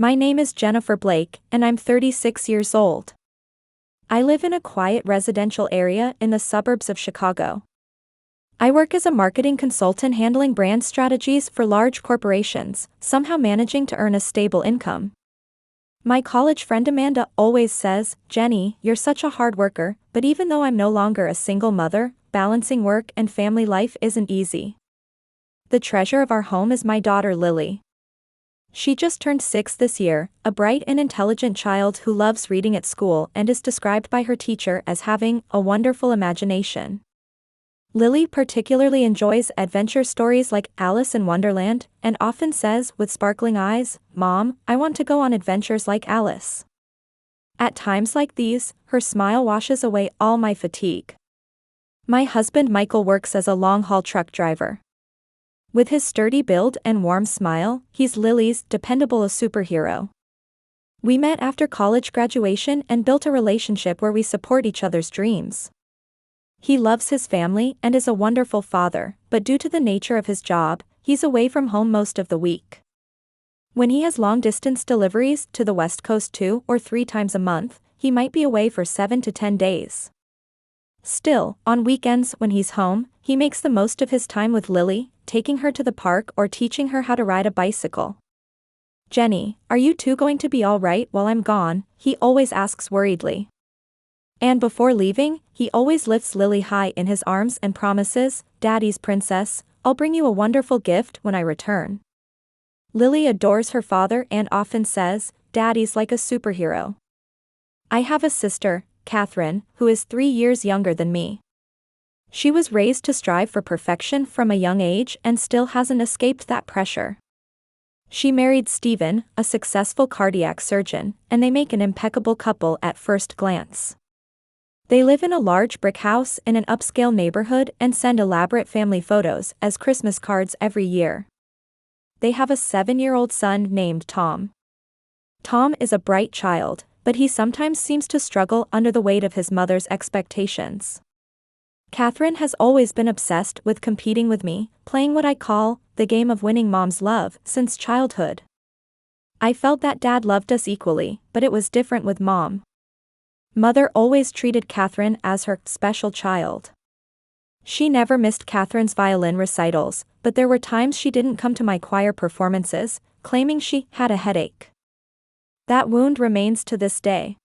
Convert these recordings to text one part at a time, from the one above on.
My name is Jennifer Blake, and I'm 36 years old. I live in a quiet residential area in the suburbs of Chicago. I work as a marketing consultant handling brand strategies for large corporations, somehow managing to earn a stable income. My college friend Amanda always says, "Jenny, you're such a hard worker," but even though I'm no longer a single mother, balancing work and family life isn't easy. The treasure of our home is my daughter Lily. She just turned 6 this year, a bright and intelligent child who loves reading at school and is described by her teacher as having a wonderful imagination. Lily particularly enjoys adventure stories like Alice in Wonderland, and often says with sparkling eyes, "Mom, I want to go on adventures like Alice." At times like these, her smile washes away all my fatigue. My husband Michael works as a long-haul truck driver. With his sturdy build and warm smile, he's Lily's dependable superhero. We met after college graduation and built a relationship where we support each other's dreams. He loves his family and is a wonderful father, but due to the nature of his job, he's away from home most of the week. When he has long-distance deliveries to the West Coast 2 or 3 times a month, he might be away for 7 to 10 days. Still, on weekends when he's home, he makes the most of his time with Lily, taking her to the park or teaching her how to ride a bicycle. "Jenny, are you two going to be all right while I'm gone?" he always asks worriedly. And before leaving, he always lifts Lily high in his arms and promises, "Daddy's princess, I'll bring you a wonderful gift when I return." Lily adores her father and often says, "Daddy's like a superhero." I have a sister, Catherine, who is 3 years younger than me. She was raised to strive for perfection from a young age and still hasn't escaped that pressure. She married Stephen, a successful cardiac surgeon, and they make an impeccable couple at first glance. They live in a large brick house in an upscale neighborhood and send elaborate family photos as Christmas cards every year. They have a 7-year-old son named Tom. Tom is a bright child, but he sometimes seems to struggle under the weight of his mother's expectations. Catherine has always been obsessed with competing with me, playing what I call the game of winning Mom's love since childhood. I felt that Dad loved us equally, but it was different with Mom. Mother always treated Catherine as her special child. She never missed Catherine's violin recitals, but there were times she didn't come to my choir performances, claiming she had a headache. That wound remains to this day.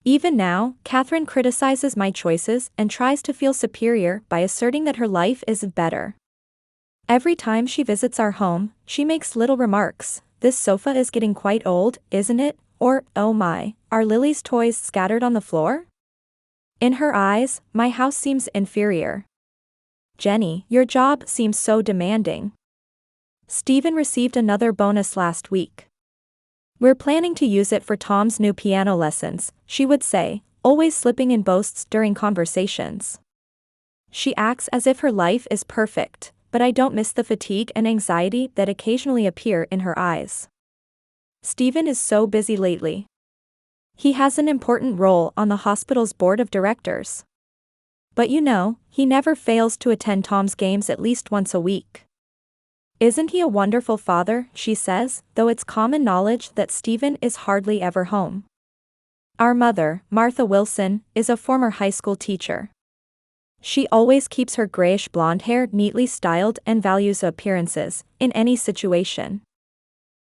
Even now, Catherine criticizes my choices and tries to feel superior by asserting that her life is better. Every time she visits our home, she makes little remarks. "This sofa is getting quite old, isn't it?" Or, "Oh my, are Lily's toys scattered on the floor?" In her eyes, my house seems inferior. "Jenny, your job seems so demanding." Stephen received another bonus last week. "We're planning to use it for Tom's new piano lessons," she would say, always slipping in boasts during conversations. She acts as if her life is perfect, but I don't miss the fatigue and anxiety that occasionally appear in her eyes. Stephen is so busy lately. He has an important role on the hospital's board of directors. But he never fails to attend Tom's games at least once a week. "Isn't he a wonderful father?" she says, though it's common knowledge that Stephen is hardly ever home. Our mother, Martha Wilson, is a former high school teacher. She always keeps her grayish blonde hair neatly styled and values appearances, in any situation.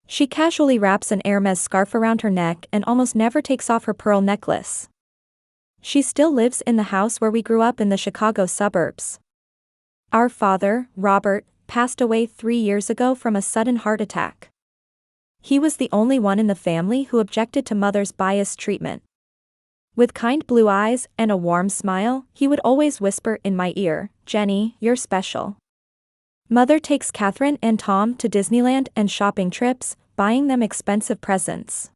She casually wraps an Hermes scarf around her neck and almost never takes off her pearl necklace. She still lives in the house where we grew up in the Chicago suburbs. Our father, Robert, passed away 3 years ago from a sudden heart attack. He was the only one in the family who objected to Mother's biased treatment. With kind blue eyes and a warm smile, he would always whisper in my ear, "Jenny, you're special." Mother takes Catherine and Tom to Disneyland and shopping trips, buying them expensive presents.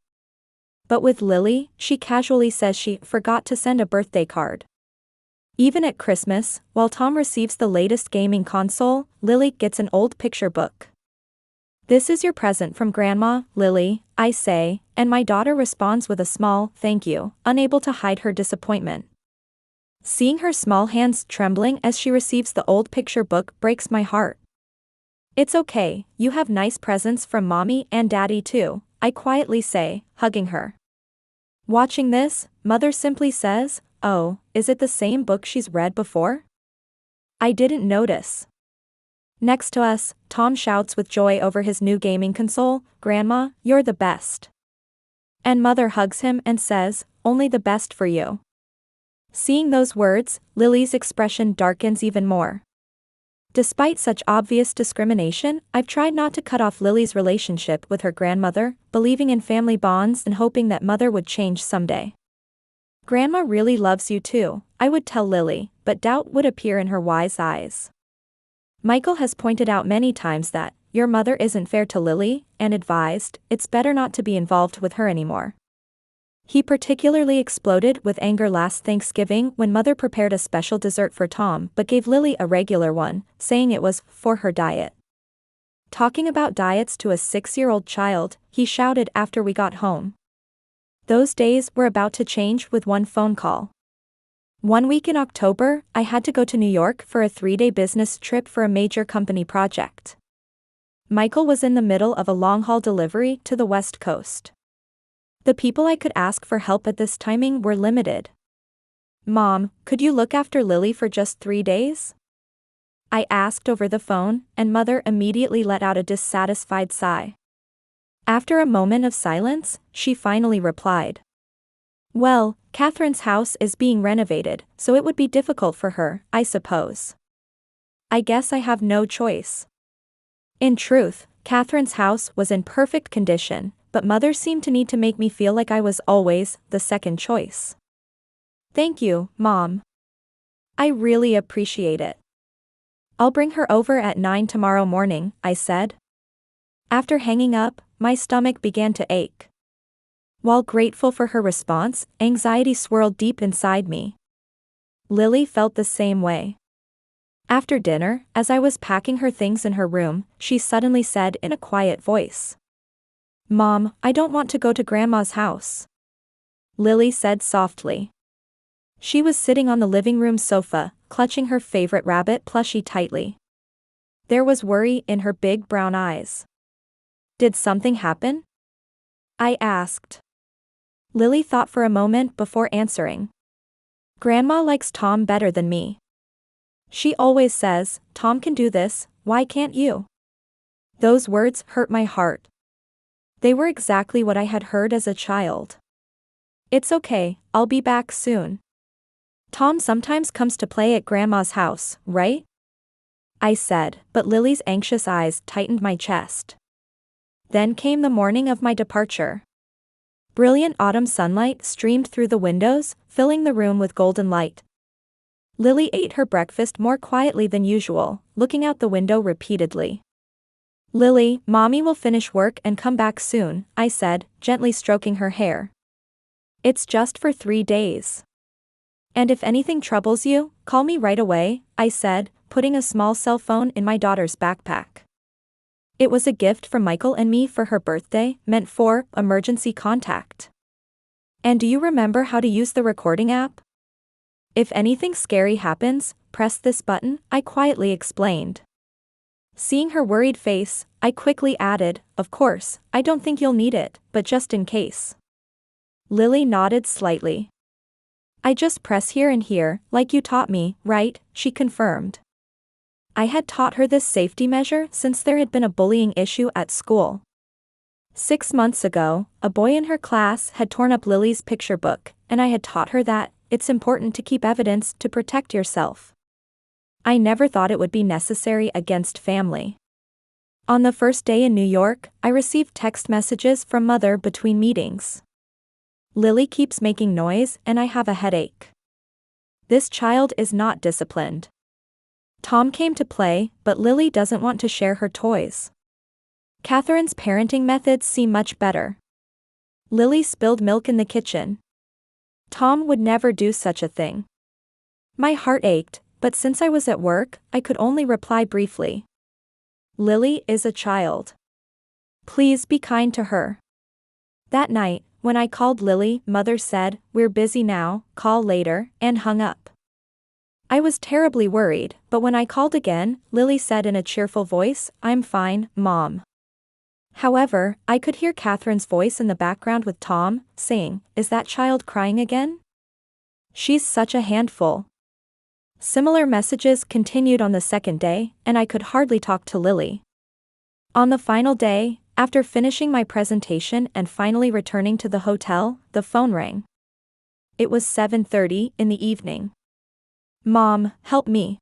But with Lily, she casually says she forgot to send a birthday card. Even at Christmas, while Tom receives the latest gaming console, Lily gets an old picture book. "This is your present from Grandma, Lily," I say, and my daughter responds with a small "thank you," unable to hide her disappointment. Seeing her small hands trembling as she receives the old picture book breaks my heart. "It's okay, you have nice presents from Mommy and Daddy too," I quietly say, hugging her. Watching this, Mother simply says, "Oh, is it the same book she's read before?" I didn't notice. Next to us, Tom shouts with joy over his new gaming console, "Grandma, you're the best." And Mother hugs him and says, "Only the best for you." Seeing those words, Lily's expression darkens even more. Despite such obvious discrimination, I've tried not to cut off Lily's relationship with her grandmother, believing in family bonds and hoping that Mother would change someday. "Grandma really loves you too," I would tell Lily, but doubt would appear in her wise eyes. Michael has pointed out many times that, "Your mother isn't fair to Lily," and advised, it's better not to be involved with her anymore. He particularly exploded with anger last Thanksgiving when Mother prepared a special dessert for Tom but gave Lily a regular one, saying it was for her diet. Talking about diets to a 6-year-old child, he shouted after we got home. Those days were about to change with one phone call. One week in October, I had to go to New York for a 3-day business trip for a major company project. Michael was in the middle of a long-haul delivery to the West Coast. The people I could ask for help at this timing were limited. "Mom, could you look after Lily for just 3 days?" I asked over the phone, and Mother immediately let out a dissatisfied sigh. After a moment of silence, she finally replied, "Well, Catherine's house is being renovated, so it would be difficult for her, I suppose. I guess I have no choice." In truth, Catherine's house was in perfect condition, but Mother seemed to need to make me feel like I was always the second choice. "Thank you, Mom. I really appreciate it. I'll bring her over at 9 tomorrow morning," I said. After hanging up, my stomach began to ache. While grateful for her response, anxiety swirled deep inside me. Lily felt the same way. After dinner, as I was packing her things in her room, she suddenly said in a quiet voice, "Mom, I don't want to go to Grandma's house." Lily said softly. She was sitting on the living room sofa, clutching her favorite rabbit plushie tightly. There was worry in her big brown eyes. "Did something happen?" I asked. Lily thought for a moment before answering. "Grandma likes Tom better than me. She always says, 'Tom can do this, why can't you?'" Those words hurt my heart. They were exactly what I had heard as a child. "It's okay, I'll be back soon. Tom sometimes comes to play at Grandma's house, right?" I said, but Lily's anxious eyes tightened my chest. Then came the morning of my departure. Brilliant autumn sunlight streamed through the windows, filling the room with golden light. Lily ate her breakfast more quietly than usual, looking out the window repeatedly. "Lily, Mommy will finish work and come back soon," I said, gently stroking her hair. "It's just for 3 days. And if anything troubles you, call me right away," I said, putting a small cell phone in my daughter's backpack. It was a gift from Michael and me for her birthday, meant for emergency contact. "And do you remember how to use the recording app? If anything scary happens, press this button," I quietly explained. Seeing her worried face, I quickly added, "Of course, I don't think you'll need it, but just in case." Lily nodded slightly. "I just press here and here, like you taught me, right?" she confirmed. I had taught her this safety measure since there had been a bullying issue at school. 6 months ago, a boy in her class had torn up Lily's picture book, and I had taught her that it's important to keep evidence to protect yourself. I never thought it would be necessary against family. On the first day in New York, I received text messages from Mother between meetings. "Lily keeps making noise and I have a headache. This child is not disciplined. Tom came to play, but Lily doesn't want to share her toys. Catherine's parenting methods seem much better. Lily spilled milk in the kitchen. Tom would never do such a thing." My heart ached, but since I was at work, I could only reply briefly. "Lily is a child. Please be kind to her." That night, when I called Lily, Mother said, "We're busy now, call later," and hung up. I was terribly worried, but when I called again, Lily said in a cheerful voice, "I'm fine, Mom. However, I could hear Catherine's voice in the background with Tom, saying, "Is that child crying again? She's such a handful." Similar messages continued on the second day, and I could hardly talk to Lily. On the final day, after finishing my presentation and finally returning to the hotel, the phone rang. It was 7:30 in the evening. "Mom, help me.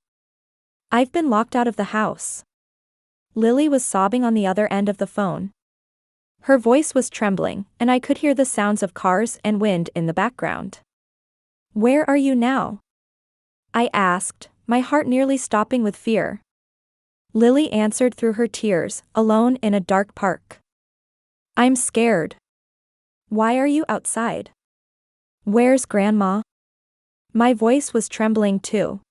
I've been locked out of the house." Lily was sobbing on the other end of the phone. Her voice was trembling, and I could hear the sounds of cars and wind in the background. "Where are you now?" I asked, my heart nearly stopping with fear. Lily answered through her tears, "Alone in a dark park." "I'm scared." "Why are you outside?" "Where's Grandma?" My voice was trembling too.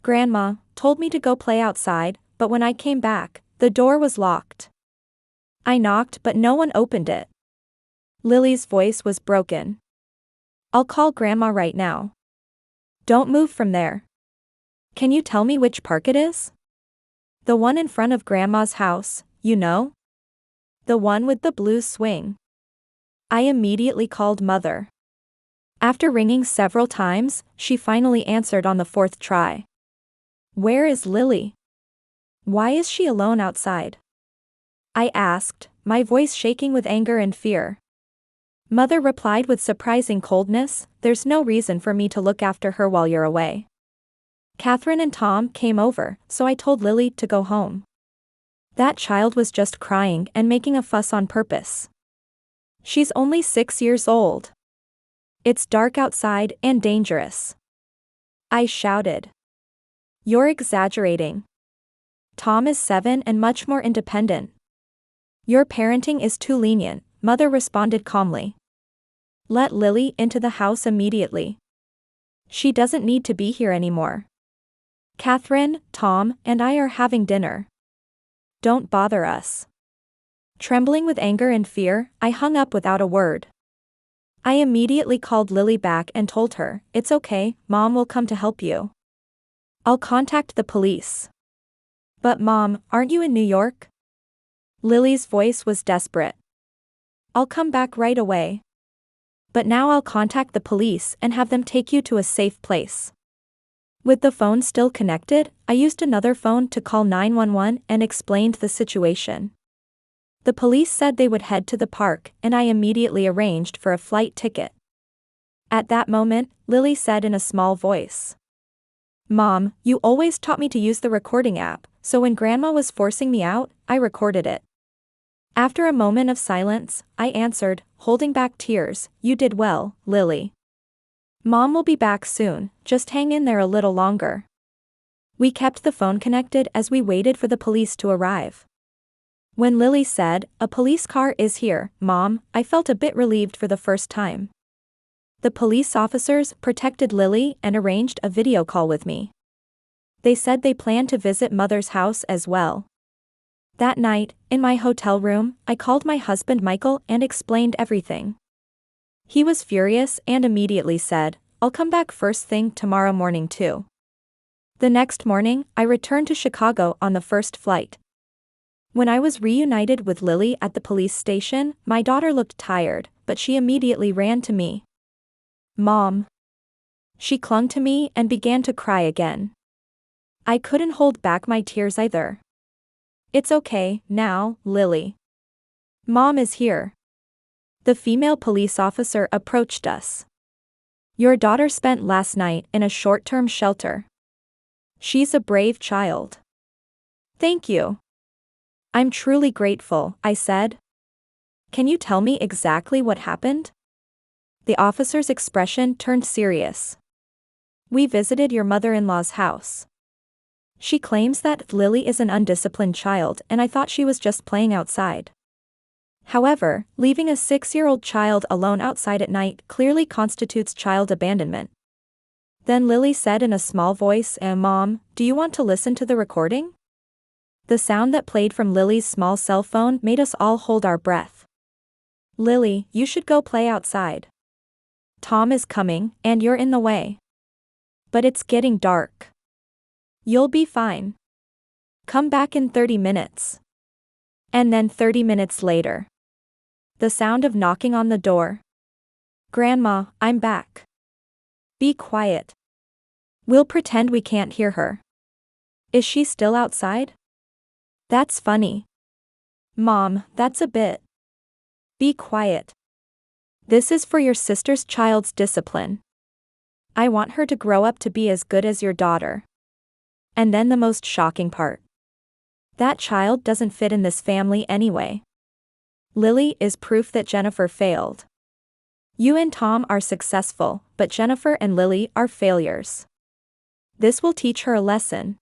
"Grandma told me to go play outside, but when I came back, the door was locked. I knocked but no one opened it." Lily's voice was broken. "I'll call Grandma right now." "Don't move from there. Can you tell me which park it is?" "The one in front of Grandma's house, you know? The one with the blue swing." I immediately called Mother. After ringing several times, she finally answered on the fourth try. "Where is Lily? Why is she alone outside?" I asked, my voice shaking with anger and fear. Mother replied with surprising coldness, "There's no reason for me to look after her while you're away." Catherine and Tom came over, so I told Lily to go home. That child was just crying and making a fuss on purpose. She's only 6 years old. It's dark outside and dangerous. I shouted. "You're exaggerating. Tom is 7 and much more independent. Your parenting is too lenient," Mother responded calmly. "Let Lily into the house immediately. She doesn't need to be here anymore. Catherine, Tom, and I are having dinner. Don't bother us." Trembling with anger and fear, I hung up without a word. I immediately called Lily back and told her, "It's okay, Mom will come to help you. I'll contact the police." "But Mom, aren't you in New York?" Lily's voice was desperate. "I'll come back right away. But now I'll contact the police and have them take you to a safe place." With the phone still connected, I used another phone to call 911 and explained the situation. The police said they would head to the park, and I immediately arranged for a flight ticket. At that moment, Lily said in a small voice, "Mom, you always taught me to use the recording app, so when Grandma was forcing me out, I recorded it." After a moment of silence, I answered, holding back tears, "You did well, Lily. Mom will be back soon, just hang in there a little longer." We kept the phone connected as we waited for the police to arrive. When Lily said, "A police car is here, Mom," I felt a bit relieved for the first time. The police officers protected Lily and arranged a video call with me. They said they planned to visit Mother's house as well. That night, in my hotel room, I called my husband Michael and explained everything. He was furious and immediately said, "I'll come back first thing tomorrow morning too." The next morning, I returned to Chicago on the first flight. When I was reunited with Lily at the police station, my daughter looked tired, but she immediately ran to me. "Mom." She clung to me and began to cry again. I couldn't hold back my tears either. "It's okay, now, Lily. Mom is here." The female police officer approached us. "Your daughter spent last night in a short-term shelter. She's a brave child." "Thank you. I'm truly grateful," I said. "Can you tell me exactly what happened?" The officer's expression turned serious. "We visited your mother-in-law's house. She claims that Lily is an undisciplined child, and I thought she was just playing outside. However, leaving a 6-year-old child alone outside at night clearly constitutes child abandonment." Then Lily said in a small voice, "Mom, do you want to listen to the recording?" The sound that played from Lily's small cell phone made us all hold our breath. "Lily, you should go play outside. Tom is coming, and you're in the way. But it's getting dark. You'll be fine. Come back in 30 minutes. And then 30 minutes later. The sound of knocking on the door. Grandma, I'm back. Be quiet. We'll pretend we can't hear her. Is she still outside? That's funny. Mom, that's a bit. Be quiet. This is for your sister's child's discipline. I want her to grow up to be as good as your daughter. And then the most shocking part. That child doesn't fit in this family anyway. Lily is proof that Jennifer failed. You and Tom are successful, but Jennifer and Lily are failures. This will teach her a lesson.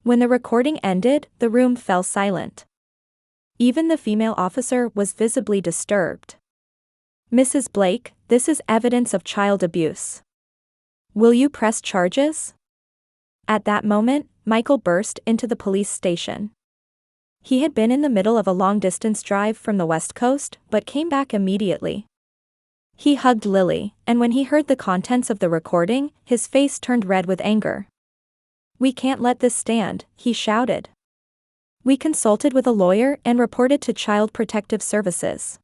When the recording ended, the room fell silent. Even the female officer was visibly disturbed. Mrs. Blake, this is evidence of child abuse. Will you press charges? At that moment, Michael burst into the police station. He had been in the middle of a long-distance drive from the West Coast, but came back immediately. He hugged Lily, and when he heard the contents of the recording, his face turned red with anger. We can't let this stand, he shouted. We consulted with a lawyer and reported to Child Protective Services.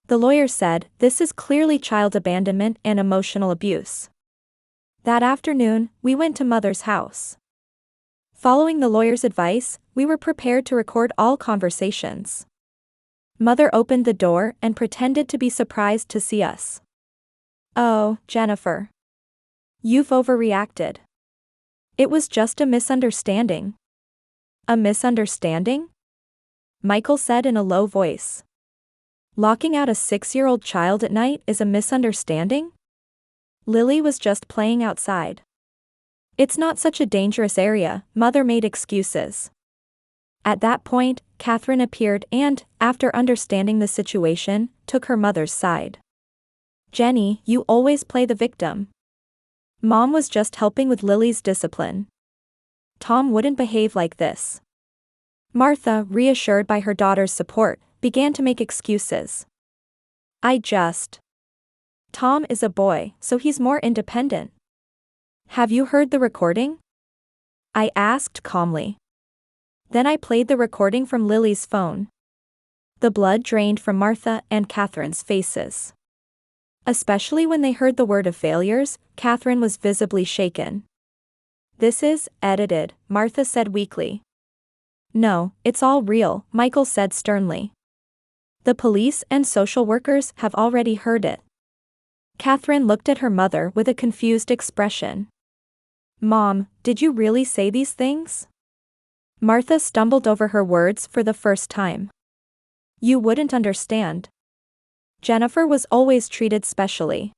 The lawyer said, this is clearly child abandonment and emotional abuse. That afternoon, we went to Mother's house. Following the lawyer's advice, we were prepared to record all conversations. Mother opened the door and pretended to be surprised to see us. Oh, Jennifer. You've overreacted. It was just a misunderstanding. A misunderstanding? Michael said in a low voice. Locking out a 6-year-old child at night is a misunderstanding? Lily was just playing outside. It's not such a dangerous area, Mother made excuses. At that point, Catherine appeared and, after understanding the situation, took her mother's side. Jenny, you always play the victim. Mom was just helping with Lily's discipline. Tom wouldn't behave like this. Martha, reassured by her daughter's support, began to make excuses. Tom is a boy, so he's more independent. Have you heard the recording? I asked calmly. Then I played the recording from Lily's phone. The blood drained from Martha and Catherine's faces. Especially when they heard the word of failures, Catherine was visibly shaken. This is edited, Martha said weakly. No, it's all real, Michael said sternly. The police and social workers have already heard it. Catherine looked at her mother with a confused expression. Mom, did you really say these things? Martha stumbled over her words for the first time. You wouldn't understand. Jennifer was always treated specially.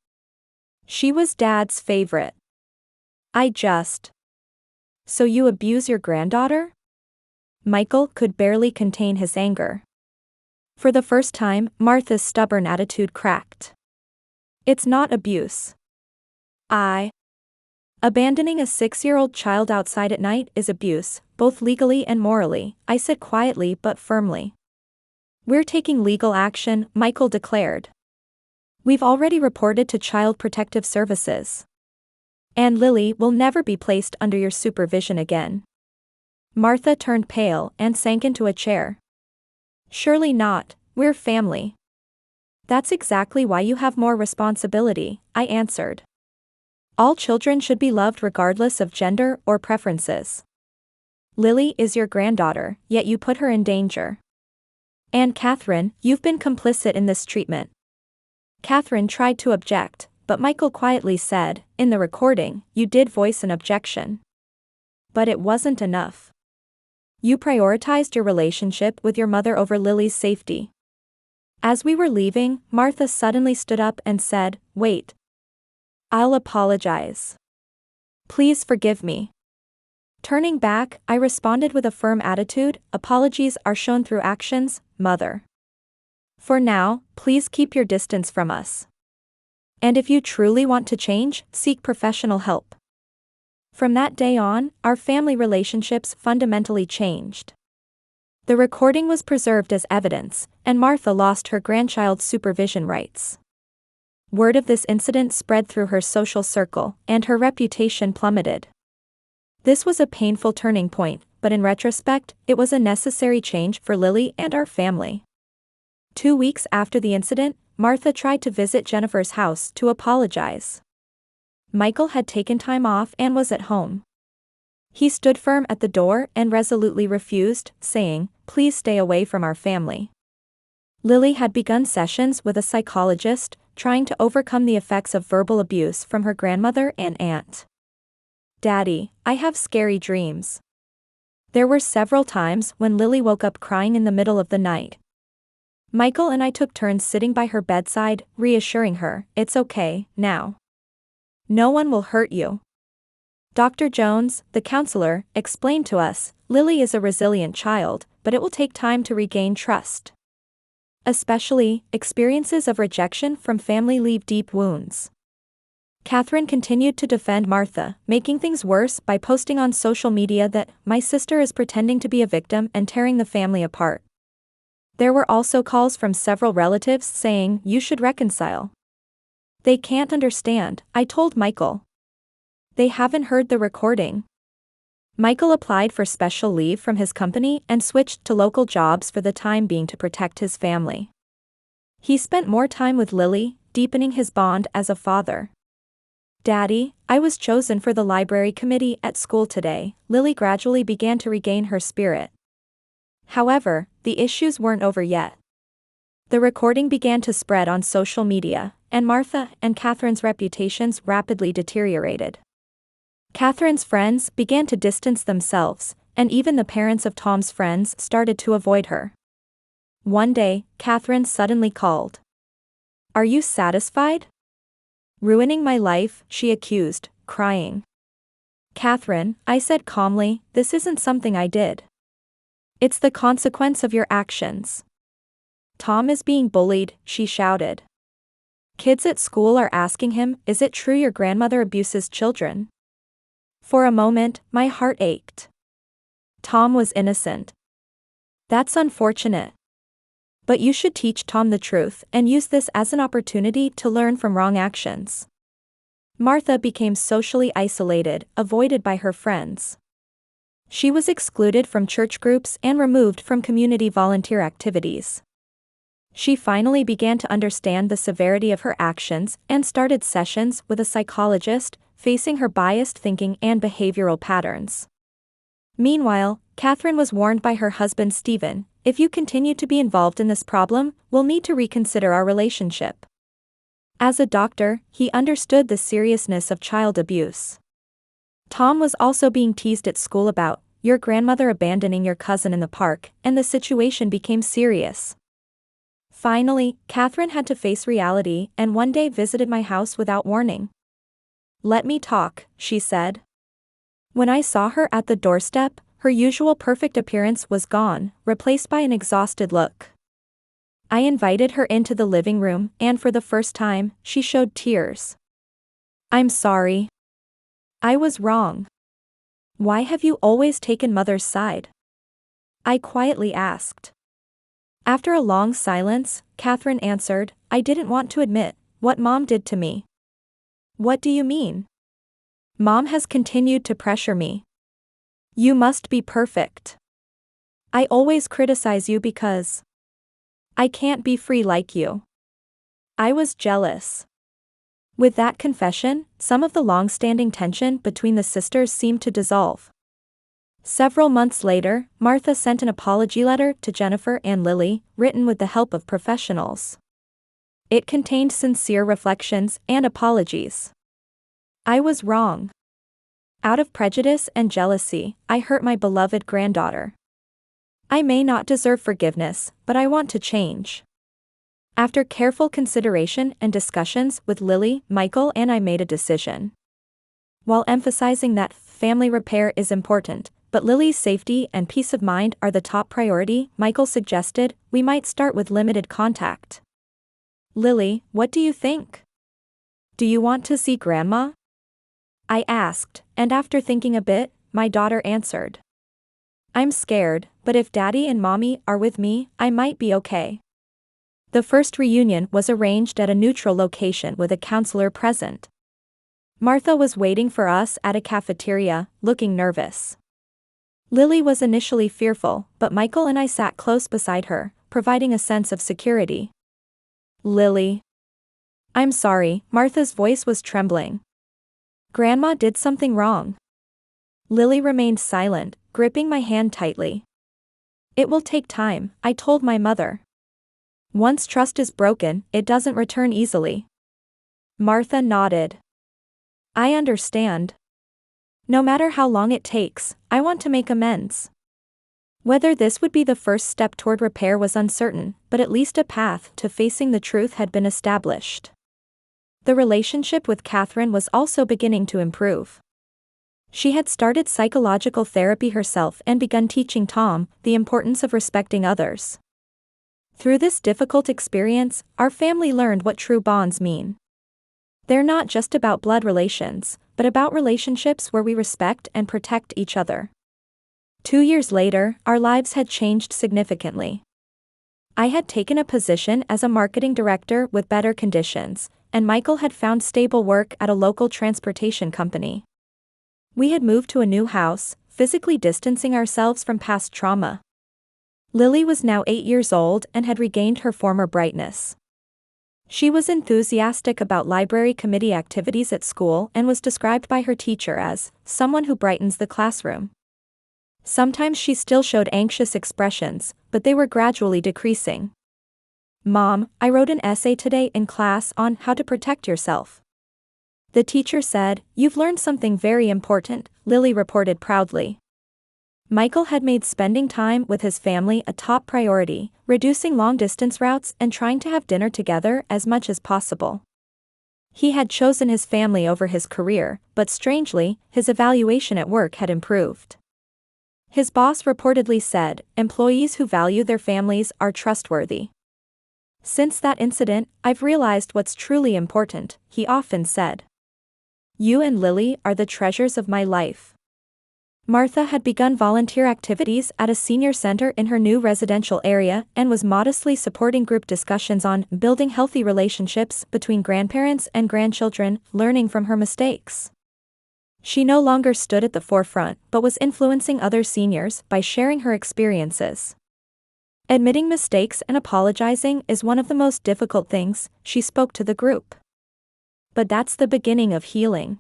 She was Dad's favorite. So you abuse your granddaughter? Michael could barely contain his anger. For the first time, Martha's stubborn attitude cracked. It's not abuse. Abandoning a 6-year-old child outside at night is abuse, both legally and morally, I said quietly but firmly. We're taking legal action, Michael declared. We've already reported to Child Protective Services. And Lily will never be placed under your supervision again. Martha turned pale and sank into a chair. Surely not, we're family. That's exactly why you have more responsibility, I answered. All children should be loved regardless of gender or preferences. Lily is your granddaughter, yet you put her in danger. And Catherine, you've been complicit in this treatment. Catherine tried to object, but Michael quietly said, in the recording, you did voice an objection. But it wasn't enough. You prioritized your relationship with your mother over Lily's safety. As we were leaving, Martha suddenly stood up and said, wait. I'll apologize. Please forgive me. Turning back, I responded with a firm attitude, apologies are shown through actions, Mother. For now, please keep your distance from us. And if you truly want to change, seek professional help. From that day on, our family relationships fundamentally changed. The recording was preserved as evidence, and Martha lost her grandchild's supervision rights. Word of this incident spread through her social circle, and her reputation plummeted. This was a painful turning point, but in retrospect, it was a necessary change for Lily and our family. 2 weeks after the incident, Martha tried to visit Jennifer's house to apologize. Michael had taken time off and was at home. He stood firm at the door and resolutely refused, saying, "Please stay away from our family." Lily had begun sessions with a psychologist, trying to overcome the effects of verbal abuse from her grandmother and aunt. "Daddy, I have scary dreams." There were several times when Lily woke up crying in the middle of the night. Michael and I took turns sitting by her bedside, reassuring her, "It's okay, now. No one will hurt you." Dr. Jones, the counselor, explained to us, "Lily is a resilient child, but it will take time to regain trust. Especially, experiences of rejection from family leave deep wounds." Catherine continued to defend Martha, making things worse by posting on social media that, "My sister is pretending to be a victim and tearing the family apart." There were also calls from several relatives saying, "You should reconcile." "They can't understand," I told Michael. "They haven't heard the recording." Michael applied for special leave from his company and switched to local jobs for the time being to protect his family. He spent more time with Lily, deepening his bond as a father. "Daddy, I was chosen for the library committee at school today." Lily gradually began to regain her spirit. However, the issues weren't over yet. The recording began to spread on social media, and Martha and Catherine's reputations rapidly deteriorated. Catherine's friends began to distance themselves, and even the parents of Tom's friends started to avoid her. One day, Catherine suddenly called. "Are you satisfied?" "Ruining my life," she accused, crying. "Catherine," I said calmly, "this isn't something I did. It's the consequence of your actions." "Tom is being bullied," she shouted. "Kids at school are asking him, 'Is it true your grandmother abuses children?'" For a moment, my heart ached. Tom was innocent. "That's unfortunate. But you should teach Tom the truth and use this as an opportunity to learn from wrong actions." Martha became socially isolated, avoided by her friends. She was excluded from church groups and removed from community volunteer activities. She finally began to understand the severity of her actions and started sessions with a psychologist, facing her biased thinking and behavioral patterns. Meanwhile, Catherine was warned by her husband Stephen, "If you continue to be involved in this problem, we'll need to reconsider our relationship." As a doctor, he understood the seriousness of child abuse. Tom was also being teased at school about your grandmother abandoning your cousin in the park, and the situation became serious. Finally, Catherine had to face reality and one day visited my house without warning. "Let me talk," she said. When I saw her at the doorstep, her usual perfect appearance was gone, replaced by an exhausted look. I invited her into the living room, and for the first time, she showed tears. "I'm sorry. I was wrong. Why have you always taken Mother's side?" I quietly asked. After a long silence, Catherine answered, "I didn't want to admit what Mom did to me." "What do you mean?" "Mom has continued to pressure me. You must be perfect. I always criticize you because I can't be free like you." I was jealous. With that confession, some of the long-standing tension between the sisters seemed to dissolve. Several months later, Martha sent an apology letter to Jennifer and Lily, written with the help of professionals. It contained sincere reflections and apologies. "I was wrong. Out of prejudice and jealousy, I hurt my beloved granddaughter. I may not deserve forgiveness, but I want to change." After careful consideration and discussions with Lily, Michael and I made a decision. While emphasizing that family repair is important, but Lily's safety and peace of mind are the top priority, Michael suggested we might start with limited contact. "Lily, what do you think? Do you want to see Grandma?" I asked, and after thinking a bit, my daughter answered. "I'm scared, but if Daddy and Mommy are with me, I might be okay." The first reunion was arranged at a neutral location with a counselor present. Martha was waiting for us at a cafeteria, looking nervous. Lily was initially fearful, but Michael and I sat close beside her, providing a sense of security. Lily. I'm sorry, Martha's voice was trembling. Grandma did something wrong. Lily remained silent, gripping my hand tightly. It will take time, I told my mother. Once trust is broken, it doesn't return easily. Martha nodded. I understand. No matter how long it takes, I want to make amends. Whether this would be the first step toward repair was uncertain, but at least a path to facing the truth had been established. The relationship with Catherine was also beginning to improve. She had started psychological therapy herself and begun teaching Tom the importance of respecting others. Through this difficult experience, our family learned what true bonds mean. They're not just about blood relations, but about relationships where we respect and protect each other. 2 years later, our lives had changed significantly. I had taken a position as a marketing director with better conditions, and Michael had found stable work at a local transportation company. We had moved to a new house, physically distancing ourselves from past trauma. Lily was now 8 years old and had regained her former brightness. She was enthusiastic about library committee activities at school and was described by her teacher as someone who brightens the classroom. Sometimes she still showed anxious expressions, but they were gradually decreasing. Mom, I wrote an essay today in class on how to protect yourself. The teacher said, you've learned something very important, Lily reported proudly. Michael had made spending time with his family a top priority, reducing long-distance routes and trying to have dinner together as much as possible. He had chosen his family over his career, but strangely, his evaluation at work had improved. His boss reportedly said, employees who value their families are trustworthy. Since that incident, I've realized what's truly important, he often said. You and Lily are the treasures of my life. Martha had begun volunteer activities at a senior center in her new residential area and was modestly supporting group discussions on building healthy relationships between grandparents and grandchildren, learning from her mistakes. She no longer stood at the forefront but was influencing other seniors by sharing her experiences. Admitting mistakes and apologizing is one of the most difficult things, she spoke to the group. But that's the beginning of healing.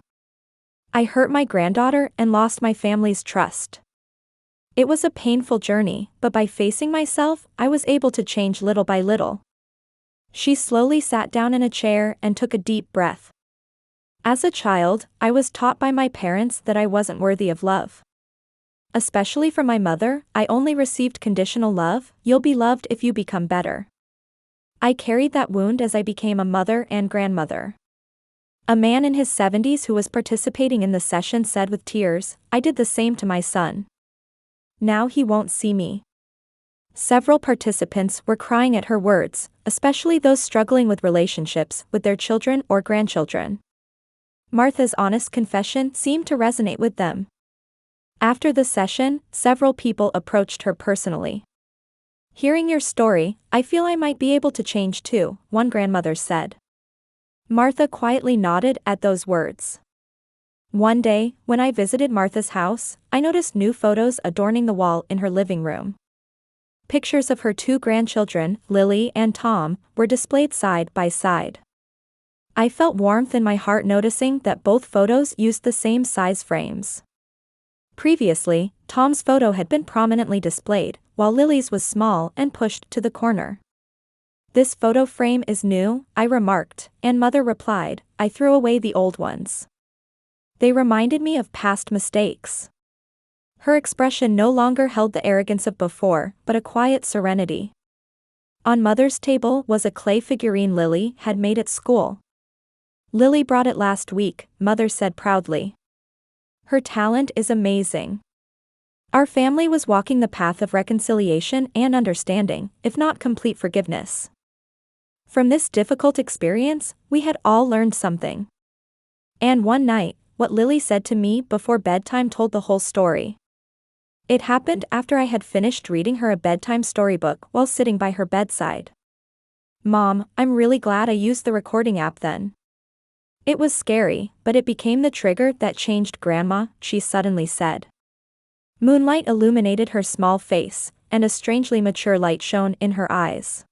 I hurt my granddaughter and lost my family's trust. It was a painful journey, but by facing myself, I was able to change little by little. She slowly sat down in a chair and took a deep breath. As a child, I was taught by my parents that I wasn't worthy of love. Especially from my mother, I only received conditional love, you'll be loved if you become better. I carried that wound as I became a mother and grandmother. A man in his 70s who was participating in the session said with tears, I did the same to my son. Now he won't see me. Several participants were crying at her words, especially those struggling with relationships with their children or grandchildren. Martha's honest confession seemed to resonate with them. After the session, several people approached her personally. Hearing your story, I feel I might be able to change too, one grandmother said. Martha quietly nodded at those words. One day, when I visited Martha's house, I noticed new photos adorning the wall in her living room. Pictures of her 2 grandchildren, Lily and Tom, were displayed side by side. I felt warmth in my heart noticing that both photos used the same size frames. Previously, Tom's photo had been prominently displayed, while Lily's was small and pushed to the corner. This photo frame is new, I remarked, and Mother replied, I threw away the old ones. They reminded me of past mistakes. Her expression no longer held the arrogance of before, but a quiet serenity. On Mother's table was a clay figurine Lily had made at school. Lily brought it last week, Mother said proudly. Her talent is amazing. Our family was walking the path of reconciliation and understanding, if not complete forgiveness. From this difficult experience, we had all learned something. And one night, what Lily said to me before bedtime told the whole story. It happened after I had finished reading her a bedtime storybook while sitting by her bedside. Mom, I'm really glad I used the recording app then. It was scary, but it became the trigger that changed Grandma, she suddenly said. Moonlight illuminated her small face, and a strangely mature light shone in her eyes.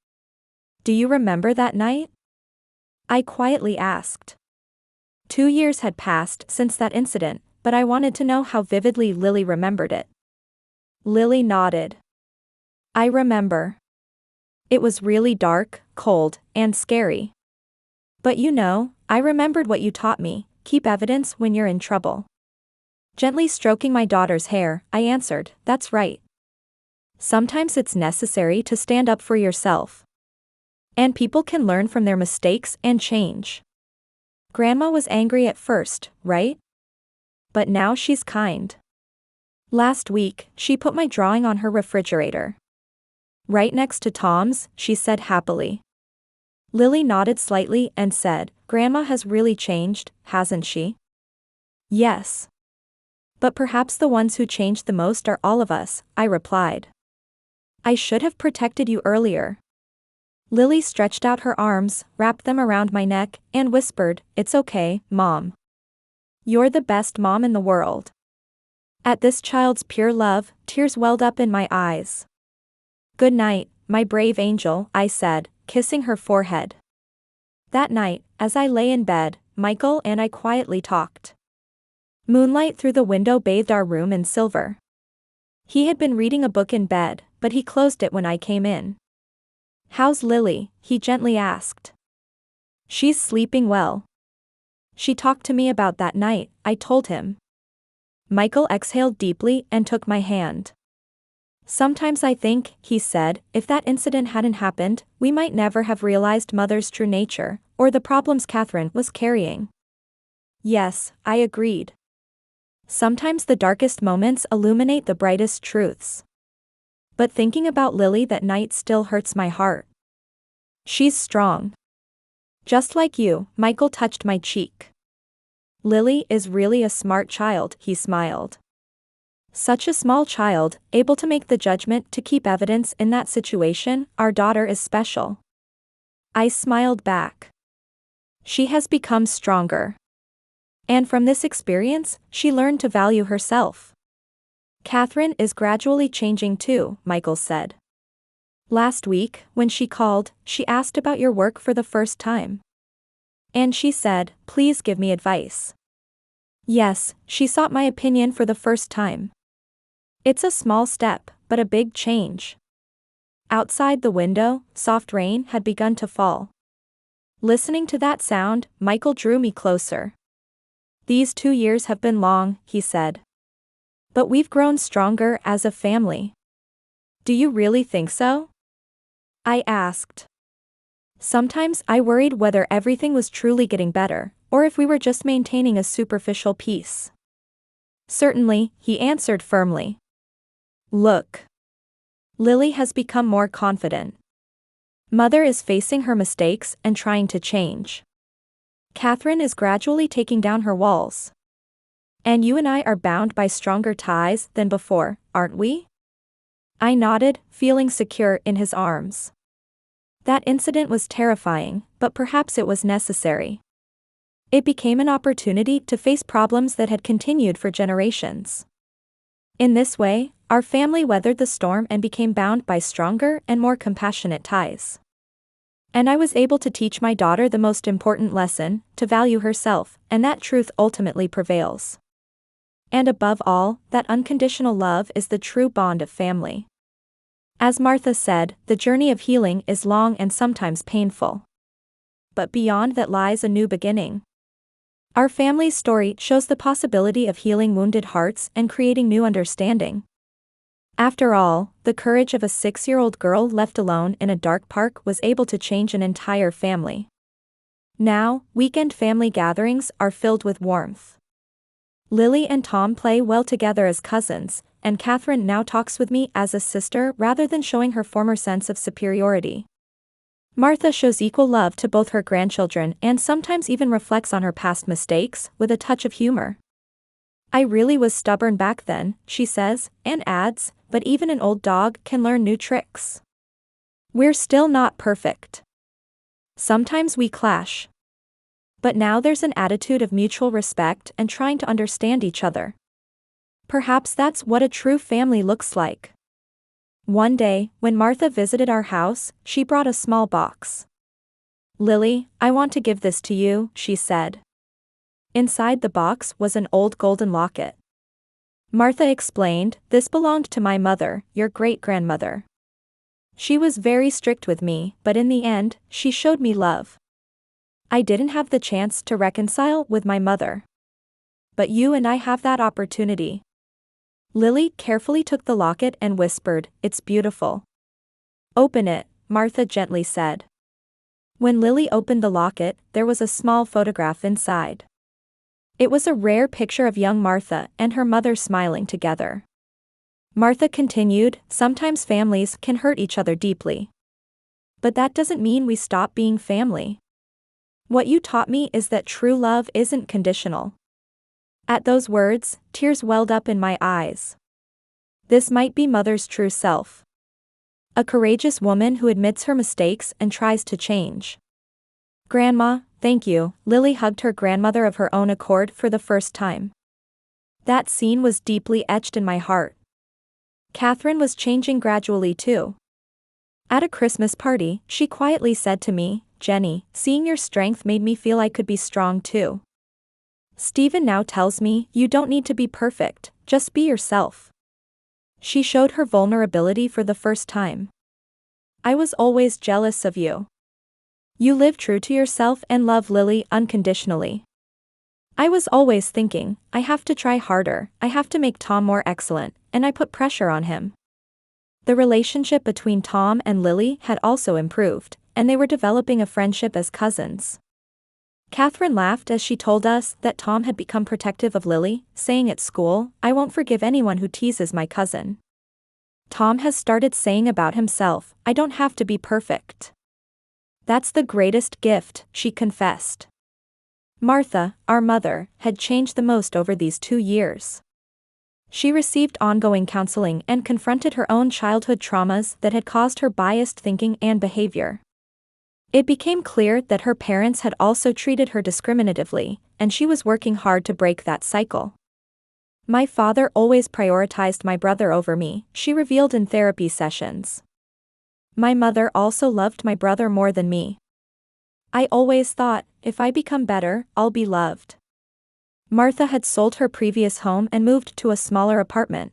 Do you remember that night? I quietly asked. 2 years had passed since that incident, but I wanted to know how vividly Lily remembered it. Lily nodded. I remember. It was really dark, cold, and scary. But I remembered what you taught me: keep evidence when you're in trouble. Gently stroking my daughter's hair, I answered, that's right. Sometimes it's necessary to stand up for yourself. And people can learn from their mistakes and change. Grandma was angry at first, right? But now she's kind. Last week, she put my drawing on her refrigerator. Right next to Tom's, she said happily. Lily nodded slightly and said, Grandma has really changed, hasn't she? Yes. But perhaps the ones who changed the most are all of us, I replied. I should have protected you earlier. Lily stretched out her arms, wrapped them around my neck, and whispered, it's okay, Mom. You're the best mom in the world. At this child's pure love, tears welled up in my eyes. Good night, my brave angel, I said, kissing her forehead. That night, as I lay in bed, Michael and I quietly talked. Moonlight through the window bathed our room in silver. He had been reading a book in bed, but he closed it when I came in. How's Lily? He gently asked. She's sleeping well. She talked to me about that night, I told him. Michael exhaled deeply and took my hand. Sometimes I think, he said, if that incident hadn't happened, we might never have realized Mother's true nature, or the problems Catherine was carrying. Yes, I agreed. Sometimes the darkest moments illuminate the brightest truths. But thinking about Lily that night still hurts my heart. She's strong. Just like you, Michael touched my cheek. Lily is really a smart child, he smiled. Such a small child, able to make the judgment to keep evidence in that situation, our daughter is special. I smiled back. She has become stronger. And from this experience, she learned to value herself. Catherine is gradually changing too, Michael said. Last week, when she called, she asked about your work for the first time. And she said, please give me advice. Yes, she sought my opinion for the first time. It's a small step, but a big change. Outside the window, soft rain had begun to fall. Listening to that sound, Michael drew me closer. These 2 years have been long, he said. But we've grown stronger as a family. Do you really think so? I asked. Sometimes I worried whether everything was truly getting better, or if we were just maintaining a superficial peace. Certainly, he answered firmly. Look. Lily has become more confident. Mother is facing her mistakes and trying to change. Catherine is gradually taking down her walls. And you and I are bound by stronger ties than before, aren't we? I nodded, feeling secure in his arms. That incident was terrifying, but perhaps it was necessary. It became an opportunity to face problems that had continued for generations. In this way, our family weathered the storm and became bound by stronger and more compassionate ties. And I was able to teach my daughter the most important lesson, to value herself, and that truth ultimately prevails. And above all, that unconditional love is the true bond of family. As Martha said, the journey of healing is long and sometimes painful. But beyond that lies a new beginning. Our family's story shows the possibility of healing wounded hearts and creating new understanding. After all, the courage of a 6-year-old girl left alone in a dark park was able to change an entire family. Now, weekend family gatherings are filled with warmth. Lily and Tom play well together as cousins, and Catherine now talks with me as a sister rather than showing her former sense of superiority. Martha shows equal love to both her grandchildren and sometimes even reflects on her past mistakes with a touch of humor. I really was stubborn back then, she says, and adds, but even an old dog can learn new tricks. We're still not perfect. Sometimes we clash. But now there's an attitude of mutual respect and trying to understand each other. Perhaps that's what a true family looks like. One day, when Martha visited our house, she brought a small box. "Lily, I want to give this to you," she said. Inside the box was an old golden locket. Martha explained, "This belonged to my mother, your great-grandmother. She was very strict with me, but in the end, she showed me love. I didn't have the chance to reconcile with my mother. But you and I have that opportunity." Lily carefully took the locket and whispered, "It's beautiful." "Open it," Martha gently said. When Lily opened the locket, there was a small photograph inside. It was a rare picture of young Martha and her mother smiling together. Martha continued, "Sometimes families can hurt each other deeply. But that doesn't mean we stop being family. What you taught me is that true love isn't conditional." At those words, tears welled up in my eyes. This might be Mother's true self. A courageous woman who admits her mistakes and tries to change. "Grandma, thank you." Lily hugged her grandmother of her own accord for the first time. That scene was deeply etched in my heart. Catherine was changing gradually too. At a Christmas party, she quietly said to me, "Jenny, seeing your strength made me feel I could be strong too. Stephen now tells me, you don't need to be perfect, just be yourself." She showed her vulnerability for the first time. "I was always jealous of you. You live true to yourself and love Lily unconditionally. I was always thinking, I have to try harder, I have to make Tom more excellent, and I put pressure on him." The relationship between Tom and Lily had also improved, and they were developing a friendship as cousins. Catherine laughed as she told us that Tom had become protective of Lily, saying at school, "I won't forgive anyone who teases my cousin." Tom has started saying about himself, "I don't have to be perfect." That's the greatest gift, she confessed. Martha, our mother, had changed the most over these 2 years. She received ongoing counseling and confronted her own childhood traumas that had caused her biased thinking and behavior. It became clear that her parents had also treated her discriminatively, and she was working hard to break that cycle. "My father always prioritized my brother over me," she revealed in therapy sessions. "My mother also loved my brother more than me. I always thought, if I become better, I'll be loved." Martha had sold her previous home and moved to a smaller apartment.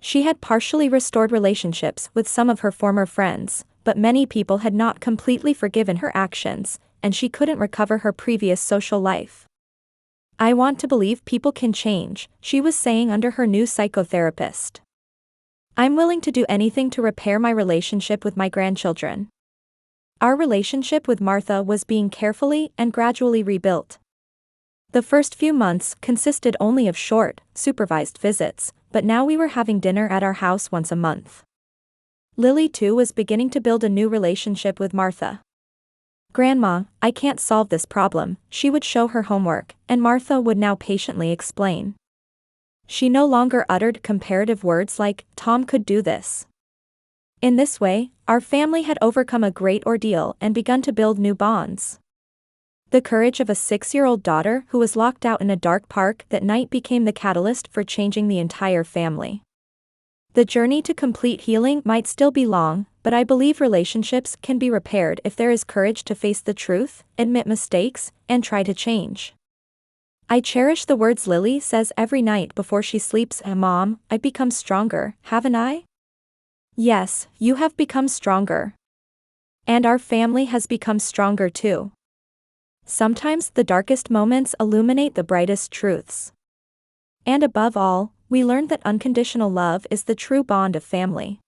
She had partially restored relationships with some of her former friends, but many people had not completely forgiven her actions, and she couldn't recover her previous social life. "I want to believe people can change," she was saying under her new psychotherapist. "I'm willing to do anything to repair my relationship with my grandchildren." Our relationship with Martha was being carefully and gradually rebuilt. The first few months consisted only of short, supervised visits, but now we were having dinner at our house once a month. Lily too was beginning to build a new relationship with Martha. "Grandma, I can't solve this problem," she would show her homework, and Martha would now patiently explain. She no longer uttered comparative words like, "Tom could do this." In this way, our family had overcome a great ordeal and begun to build new bonds. The courage of a 6-year-old daughter who was locked out in a dark park that night became the catalyst for changing the entire family. The journey to complete healing might still be long, but I believe relationships can be repaired if there is courage to face the truth, admit mistakes, and try to change. I cherish the words Lily says every night before she sleeps, "Mom, I've become stronger, haven't I?" Yes, you have become stronger. And our family has become stronger too. Sometimes the darkest moments illuminate the brightest truths. And above all, we learned that unconditional love is the true bond of family.